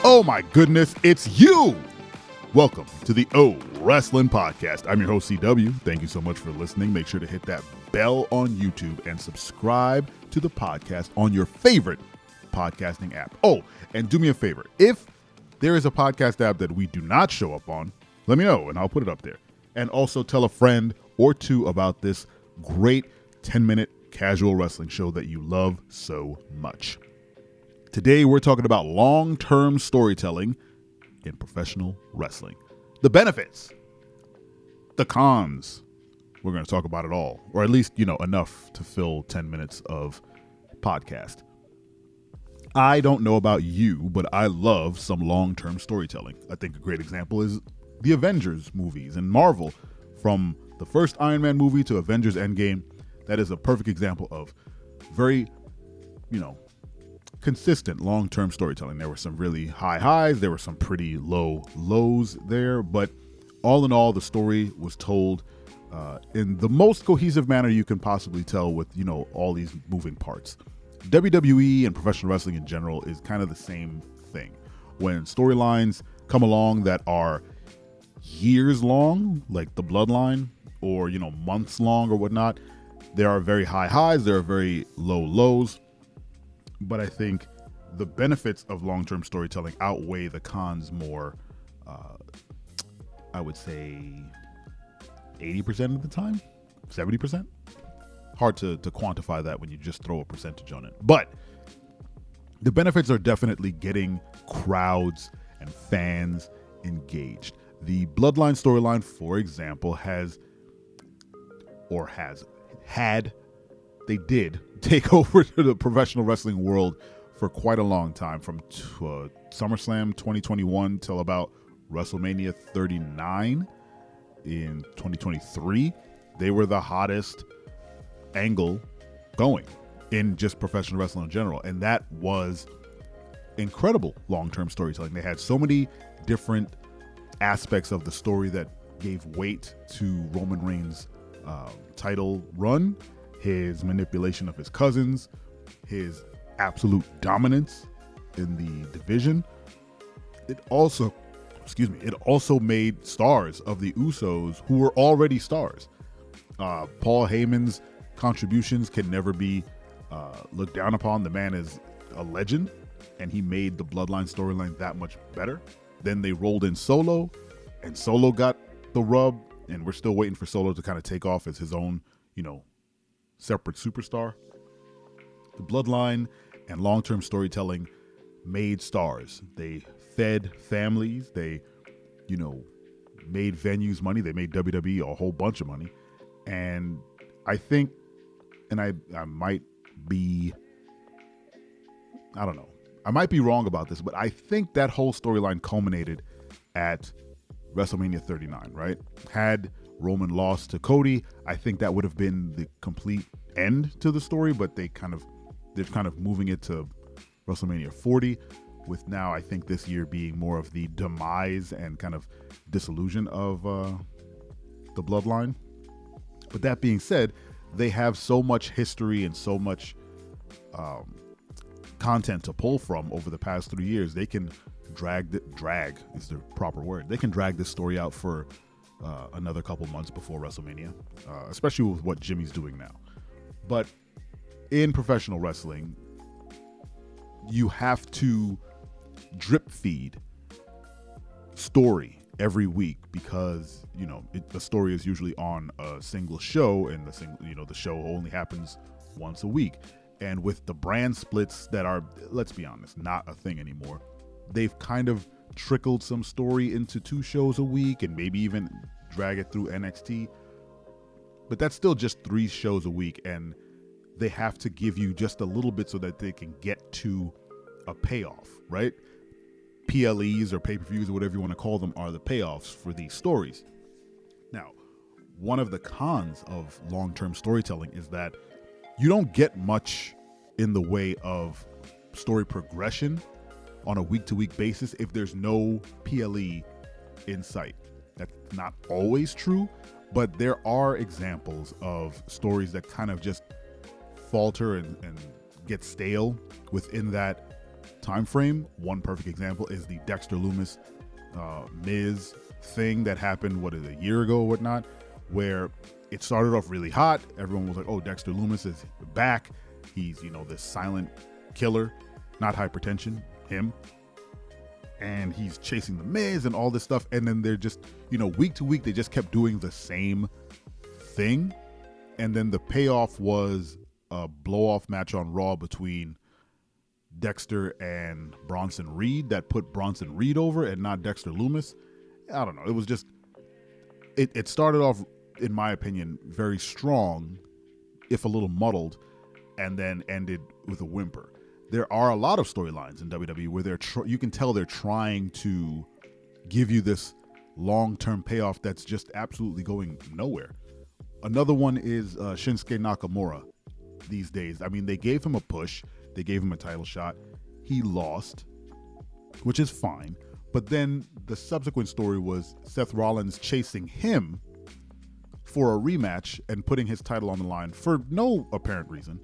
Oh my goodness, it's you! Welcome to the O Wrestling Podcast. I'm your host, CW. Thank you so much for listening. Make sure to hit that bell on YouTube and subscribe to the podcast on your favorite podcasting app. Oh, and do me a favor. If there is a podcast app that we do not show up on, let me know and I'll put it up there. And also tell a friend or two about this great 10-minute casual wrestling show that you love so much. Today, we're talking about long-term storytelling in professional wrestling. The benefits, the cons. We're going to talk about it all, or at least, enough to fill 10 minutes of podcast. I don't know about you, but I love some long-term storytelling. I think a great example is the Avengers movies and Marvel. From the first Iron Man movie to Avengers Endgame, that is a perfect example of very, consistent long-term storytelling. There were some really high highs, there were some pretty low lows there, but all in all, the story was told in the most cohesive manner you can possibly tell with, all these moving parts. WWE and professional wrestling in general is kind of the same thing. When storylines come along that are years long, like the Bloodline, or, months long or whatnot, there are very high highs, there are very low lows. But I think the benefits of long-term storytelling outweigh the cons more, I would say 80% of the time, 70%. Hard to quantify that when you just throw a percentage on it. But the benefits are definitely getting crowds and fans engaged. The Bloodline storyline, for example, they did take over to the professional wrestling world for quite a long time, from SummerSlam 2021 till about WrestleMania 39 in 2023. They were the hottest angle going in just professional wrestling in general, and that was incredible long-term storytelling. They had so many different aspects of the story that gave weight to Roman Reigns' title run, his manipulation of his cousins, his absolute dominance in the division. It also made stars of the Usos who were already stars. Paul Heyman's contributions can never be looked down upon. The man is a legend, and he made the Bloodline storyline that much better. Then they rolled in Solo, and Solo got the rub, and we're still waiting for Solo to kind of take off as his own, separate superstar. The Bloodline and long-term storytelling made stars. They fed families. They, made venues money. They made WWE a whole bunch of money. And I think, and I might be, I don't know, I might be wrong about this, but I think that whole storyline culminated at WrestleMania 39, right? Had Roman lost to Cody, I think that would have been the complete end to the story, but they're kind of moving it to WrestleMania 40, with now I think this year being more of the demise and kind of dissolution of the Bloodline. But that being said, they have so much history and so much content to pull from over the past 3 years. They can drag is the proper word. They can drag this story out for another couple months before WrestleMania, especially with what Jimmy's doing now. But in professional wrestling, you have to drip feed story every week because the story is usually on a single show, and the show only happens once a week. And with the brand splits that are, let's be honest, not a thing anymore, they've kind of trickled some story into 2 shows a week and maybe even drag it through NXT. But that's still just 3 shows a week, and they have to give you just a little bit so that they can get to a payoff, right? PLEs or pay-per-views or whatever you want to call them are the payoffs for these stories. Now, one of the cons of long-term storytelling is that you don't get much in the way of story progression on a week-to-week basis if there's no PLE in sight. That's not always true, but there are examples of stories that kind of just falter and get stale within that time frame. One perfect example is the Dexter Lumis Miz thing that happened, a year ago or whatnot, where it started off really hot. Everyone was like, oh, Dexter Lumis is back. He's, this silent killer, not hypertension, him. And he's chasing the Miz and all this stuff. And then they're just, week to week, they just kept doing the same thing. And then the payoff was a blow-off match on Raw between Dexter and Bronson Reed that put Bronson Reed over and not Dexter Lumis. I don't know. It was just, it started off, in my opinion, very strong, if a little muddled, and then ended with a whimper. There are a lot of storylines in WWE where you can tell they're trying to give you this long-term payoff that's just absolutely going nowhere. Another one is Shinsuke Nakamura these days. I mean, they gave him a push. They gave him a title shot. He lost, which is fine. But then the subsequent story was Seth Rollins chasing him for a rematch and putting his title on the line for no apparent reason.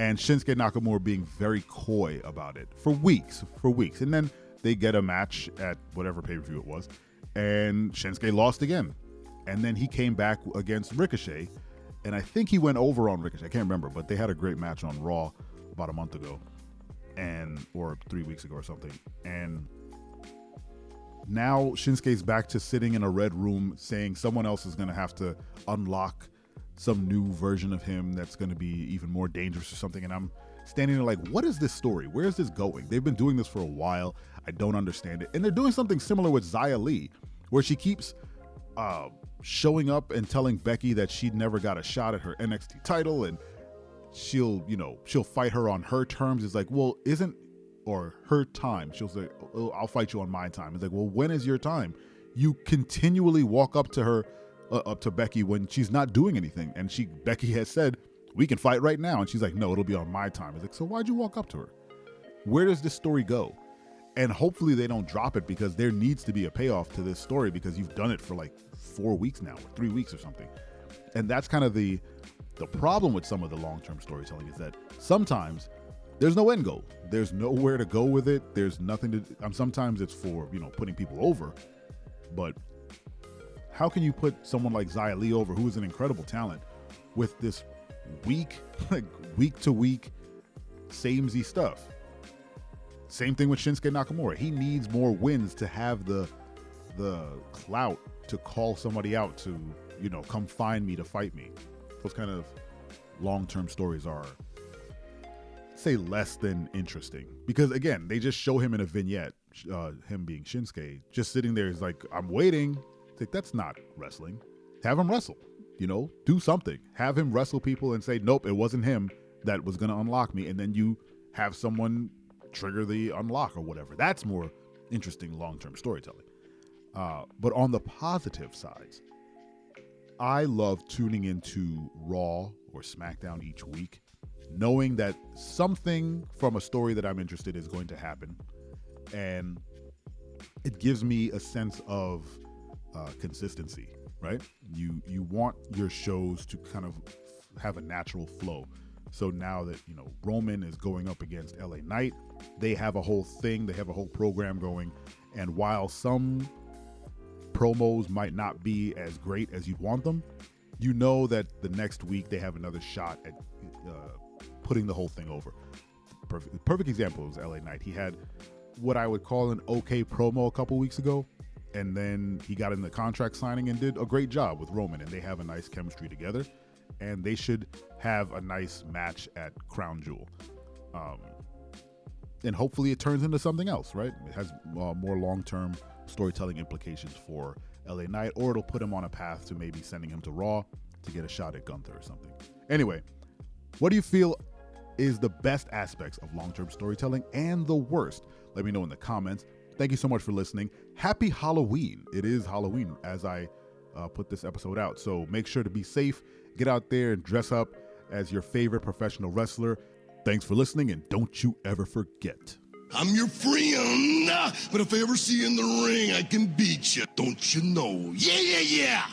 And Shinsuke Nakamura being very coy about it for weeks. And then they get a match at whatever pay-per-view it was, and Shinsuke lost again. And then he came back against Ricochet, and I think he went over on Ricochet. I can't remember, but they had a great match on Raw about a month ago, or 3 weeks ago or something. And now Shinsuke's back to sitting in a red room saying someone else is going to have to unlock some new version of him that's going to be even more dangerous or something. And I'm standing there like, what is this story? Where is this going? They've been doing this for a while. I don't understand it. And they're doing something similar with Xia Li, where she keeps showing up and telling Becky that she never got a shot at her NXT title, and she'll fight her on her terms. It's like, well, or her time. She'll say, oh, I'll fight you on my time. It's like, well, when is your time? You continually walk up to her, up to Becky when she's not doing anything. And Becky has said, we can fight right now. And she's like, no, it'll be on my time. It's like, so why'd you walk up to her? Where does this story go? And hopefully they don't drop it, because there needs to be a payoff to this story, because you've done it for like 4 weeks now, or 3 weeks or something. And that's kind of the problem with some of the long-term storytelling, is that sometimes there's no end goal. There's nowhere to go with it. There's nothing to, sometimes it's for, putting people over, but how can you put someone like Xia Li over, who is an incredible talent, with this week to week, samey stuff? Same thing with Shinsuke Nakamura. He needs more wins to have the clout to call somebody out to, come find me to fight me. Those kind of long-term stories are, say, less than interesting, because again, they just show him in a vignette, him being Shinsuke, just sitting there. He's like, I'm waiting. It's like, that's not wrestling. Have him wrestle, do something. Have him wrestle people and say, nope, it wasn't him that was going to unlock me. And then you have someone trigger the unlock or whatever. That's more interesting long-term storytelling. But on the positive sides, I love tuning into Raw or SmackDown each week, knowing that something from a story that I'm interested in is going to happen. And it gives me a sense of consistency, right? You want your shows to kind of have a natural flow. So now that, Roman is going up against LA Knight, they have a whole thing, they have a whole program going. And while some promos might not be as great as you'd want them, that the next week they have another shot at putting the whole thing over. Perfect example was LA Knight. He had what I would call an okay promo a couple weeks ago, and then he got in the contract signing and did a great job with Roman, and they have a nice chemistry together, and they should have a nice match at Crown Jewel. And hopefully it turns into something else, right? It has more long-term storytelling implications for LA Knight, or it'll put him on a path to maybe sending him to Raw to get a shot at Gunther or something. Anyway, what do you feel is the best aspects of long-term storytelling and the worst? Let me know in the comments. Thank you so much for listening. Happy Halloween. It is Halloween as I put this episode out. So make sure to be safe. Get out there and dress up as your favorite professional wrestler. Thanks for listening, and don't you ever forget, I'm your friend, but if I ever see you in the ring, I can beat you. Don't you know? Yeah, yeah, yeah.